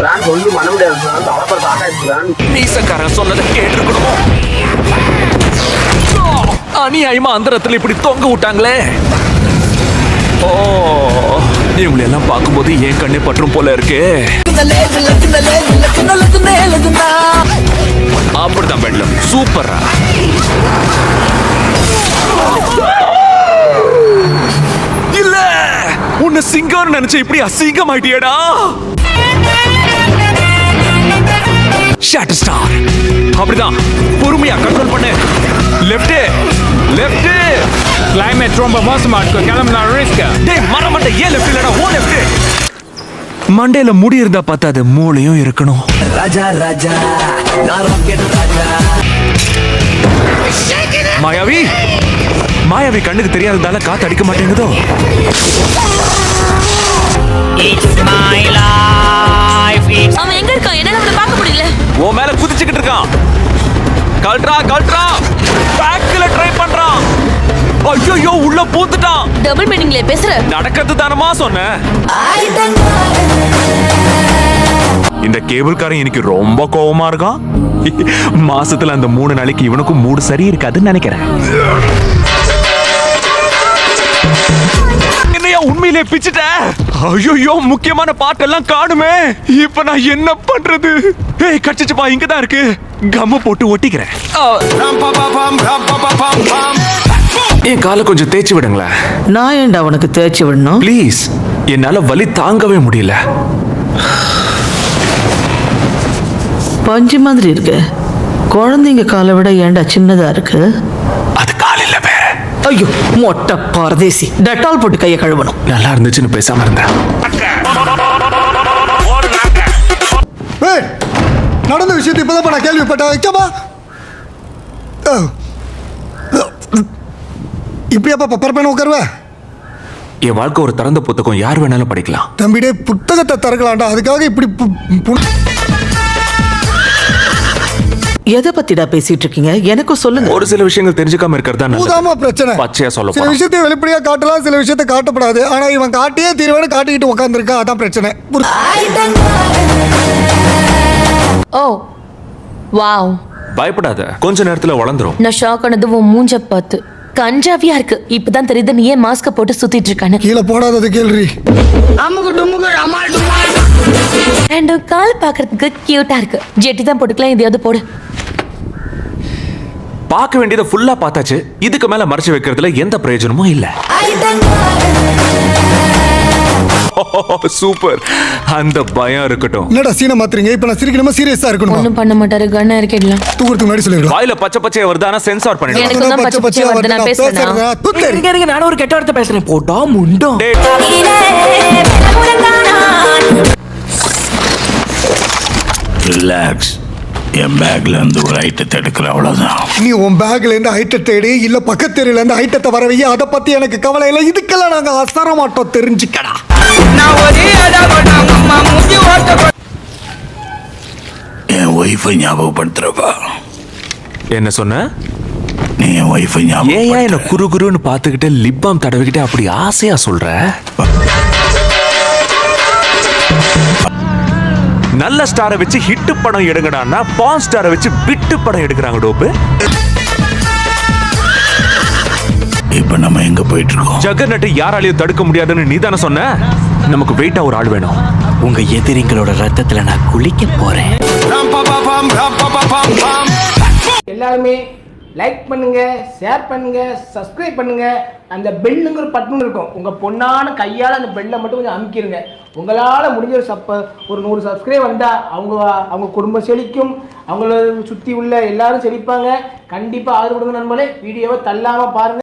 இருக்கிறான், சொல்லி மன முடியாது இருக்கிறான், தலைப்பர் தாட்டா இருக்கிறான். நீசக்காரன் சொன்னதை கேட்டிருக்கணுமோ? அநியாயமா அந்தரத்துல இப்படி தொங்க விட்டாங்களே. ஓ, இவங்களை எல்லாம் பார்க்கும்போது என் கண்ணே பற்றும் போல இருக்கு. அப்படிதான் பெண்லம், சூப்பரா. இல்ல, உன்னை சிங்கம் நினைச்ச இப்படி அசிங்கம் ஆயிட்டியடா. ஷாட்டர் ஸ்டார், அப்படிதான் பொறுமையா கண்ட்ரோல் பண்ணு. Left left. கிளைமேட் ரொம்ப மோசமா இருக்கு, கிளம்பலாம் ரிஸ்க். டேய் மரமண்ட, ஏன் லெஃப்ட் இல்லடா, ஓ லெஃப்ட். மண்டையில முடி இருந்தா பார்த்தாது, மூளையும் இருக்கணும். ராஜா ராஜா நான் ராக்கெட் ராஜா. மாயாவி, மாயாவி கண்ணுக்கு தெரியாததால காத்து அடிக்க மாட்டேங்குதோ. அவன் எங்க இருக்கான்? என்னால அவனை பார்க்க முடியல. ஓ மேல குதிச்சுக்கிட்டு இருக்கான். கல்ட்ரா கல்ட்ரா, பேக்ல ட்ரை பண்றான். ஐயோ, உள்ள பூத்துட்டான். டபுள் மீனிங்ல பேசுற. நடக்கிறது தானமா சொன்னேன். இந்த கேபிள்காரன் எனக்கு ரொம்ப கோவமா இருக்கான். மாசத்துல அந்த 3 நாளைக்கு இவனுக்கும் மூடு சரி இருக்காதுன்னு நினைக்கிறேன். என்னையா உண்மையிலே பிச்சிட்ட? ஐயோ, முக்கியமான பாட்டெல்லாம் காணுமே. இப்ப நான் என்ன பண்றது? ஏய் கச்சிச்சுப்பா, இங்கதான் இருக்கு. கம்ம போட்டு ஒட்டிக்கிறேன். என் காலை கொஞ்சம் தேய்ச்சி விடுங்களேன். நான் ஏன்டா அவனுக்கு தேய்ச்சி விடணும்? ப்ளீஸ், என்னால வலி தாங்கவே முடியல. பஞ்சு மாதிரி இருக்கு. குழந்தைங்க காலை விட ஏன்டா சின்னதா இருக்கு? அது கால் இல்ல வேற. ஐயோ, மொட்டை பரதேசி. டெட்டால் போட்டு கையை கழுவணும். நல்லா இருந்துச்சுன்னு பேசாம இருந்தேன். நடந்த விஷயத்தை இப்பதான் நான் கேள்விப்பட்டேன். வைக்கமா இப்படியாப்பா பரப்பேன உட்காருவ? என் வாழ்க்கை ஒரு திறந்த புத்தகம், யார் வேணாலும் படிக்கலாம். தம்பிடே, புத்தகத்தை திறக்கலாம்டா, அதுக்காக இப்படி எதை பத்திடா பேசிட்டு இருக்கீங்க? எனக்கும் சொல்லுங்க. ஒரு சில விஷயங்கள் தெரிஞ்சுக்காம இருக்கிறதா பூதாமா பிரச்சனை. பச்சையா சொல்ல சில விஷயத்தை வெளிப்படையா காட்டலாம், சில விஷயத்தை காட்டப்படாது. ஆனா இவன் காட்டியே தீர்வான காட்டிக்கிட்டு உட்காந்துருக்கா, அதான் பிரச்சனை. ஓ வாவ். பயப்படாத, கொஞ்ச நேரத்துல வளர்ந்துரும். நான் ஷாக் ஆனது உன் மூஞ்ச பார்த்து. கஞ்சாவியா இருக்கு. இப்பதான் தெரியுது நீ ஏன் மாஸ்க போட்டு சுத்திட்டு இருக்கானு. கீழே போடாதது கேள்வி. அண்ட் கால் பாக்குறதுக்கு கியூட்டா இருக்கு. ஜெட்டி தான் போட்டுக்கலாம், எதையாவது போடு. பார்க்க வேண்டியதை ஃபுல்லா பார்த்தாச்சு. இதுக்கு மேல மறைச்சு வைக்கிறதுல எந்த பிரயோஜனமும் இல்ல. சூப்பர், அந்த பயம் இருக்கட்டும். என்னடா சீனை மாத்துறீங்க? இப்ப நான் சிரிக்கணுமா சீரியஸா இருக்கணும்? ஒண்ணும் பண்ண மாட்டாரு, கண்ணா இருக்கலாம். தூக்குறதுக்கு முன்னாடி சொல்லிடுறேன். வாயில பச்சை பச்சையா வருது, ஆனா சென்சார் பண்ணிடுறேன். எனக்கு தான் பச்சை பச்சையா வருது, நான் பேசுறேன். நானும் ஒரு கெட்ட வார்த்தை பேசுறேன். போட்டா முண்டம். ரிலாக்ஸ். என் பேக்ல இருந்து ஒரு ஐட்டத்தை எடுக்கிற, அவ்வளவுதான். நீ உன் பேக்ல இருந்து ஐட்டத்தை எடு, இல்ல பக்கத்து தெருல இருந்து ஐட்டத்தை வர வை. அதை பத்தி எனக்கு கவலை இல்லை. இதுக்கெல்லாம் நாங்க அசர மாட்டோம், தெரிஞ்சுக்கடா. என் ஒய்ஃபை ஞாபகப்படுத்துறப்பா. என்ன சொன்ன? நீ என் ஒய்ஃபை ஏன் என்ன ஞாபகம் குரு குருன்னு பாத்துக்கிட்டு லிப்பாம் தடவிக்கிட்டு அப்படி ஆசையா சொல்ற? நல்ல ஸ்டாரை வச்சு ஹிட் படம் எடுங்கடான்னா பான் ஸ்டாரை வச்சு பிட்டு படம் எடுக்கிறாங்க. டோப்பு, இப்ப நம்ம எங்க போயிட்டு இருக்கோம்? ஜெகன்நட்டை யாராலையும் தடுக்க முடியாதுன்னு நீ தானே சொன்ன. நமக்கு வெயிட்டா ஒரு ஆள் வேணும். உங்க எதிரிங்களோட ரத்தத்துல நான் குளிக்க போறேன். எல்லாருமே லைக் பண்ணுங்க, ஷேர் பண்ணுங்க, சப்ஸ்கிரைப் பண்ணுங்க. அந்த பெல்லுங்கிற பட்டன் இருக்கும், உங்க பொண்ணான கையால் அந்த பெல்லை மட்டும் கொஞ்சம் அமுக்கிடுங்க. உங்களால் முடிஞ்ச ஒரு 100 சப்ஸ்கிரைப் வந்தால் அவங்க குடும்பம் செழிக்கும், அவங்கள சுற்றி உள்ள எல்லாரும் செழிப்பாங்க. கண்டிப்பாக ஆதரவு கொடுங்க நண்பர்களே. வீடியோவை தள்ளாமல் பாருங்கள்.